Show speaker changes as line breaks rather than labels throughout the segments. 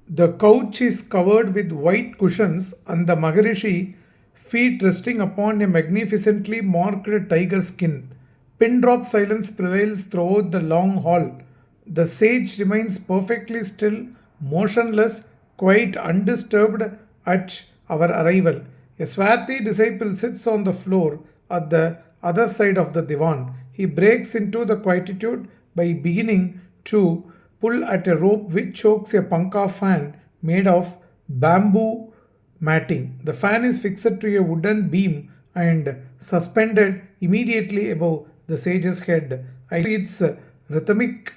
The couch is covered with white cushions, and the Maharishi feet resting upon a magnificently marked tiger skin. Pin drop silence prevails throughout the long hall. The sage remains perfectly still, motionless, quite undisturbed at our arrival. A swarthy disciple sits on the floor at the other side of the divan. He breaks into the quietude by beginning to pull at a rope which chokes a panka fan made of bamboo matting. The fan is fixed to a wooden beam and suspended immediately above the sage's head. I hear its rhythmic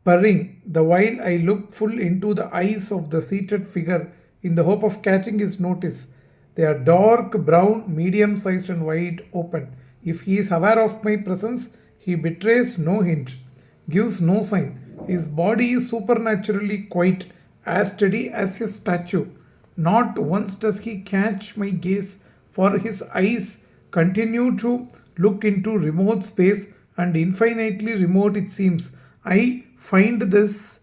purring the while I look full into the eyes of the seated figure in the hope of catching his notice. They are dark brown, medium sized, and wide open. If he is aware of my presence, he betrays no hint, gives no sign. His body is supernaturally quiet, as steady as a statue. Not once does he catch my gaze, for his eyes continue to look into remote space, and infinitely remote it seems. I find this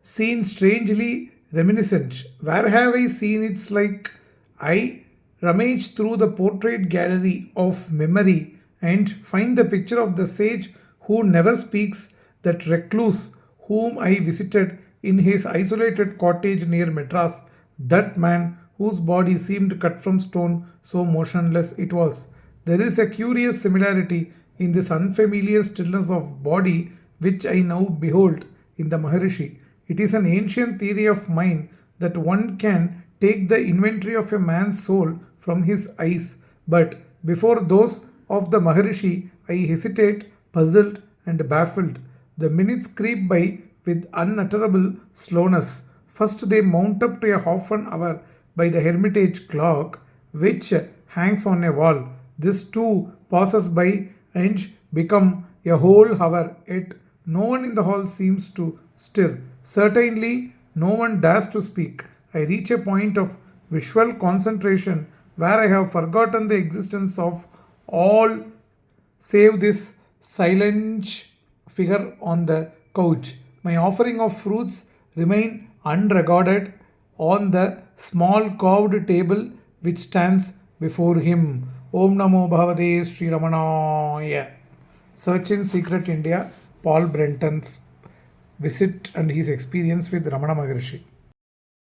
scene strangely reminiscent. Where have I seen it's like? I rummage through the portrait gallery of memory and find the picture of the sage who never speaks, that recluse whom I visited in his isolated cottage near Madras, that man whose body seemed cut from stone, so motionless it was. There is a curious similarity in this unfamiliar stillness of body which I now behold in the Maharishi. It is an ancient theory of mine that one can take the inventory of a man's soul from his eyes, but before those of the Maharishi, I hesitate, puzzled, and baffled. The minutes creep by with unutterable slowness. First, they mount up to a half an hour by the hermitage clock, which hangs on a wall. This too passes by and become a whole hour. Yet no one in the hall seems to stir. Certainly, no one dares to speak. I reach a point of visual concentration where I have forgotten the existence of all save this silent figure on the couch. My offering of fruits remain unregarded on the small carved table which stands before him. Om Namo Bhavade Sri Ramanaya. Search in Secret India, Paul Brunton's visit and his experience with Ramana Maharshi.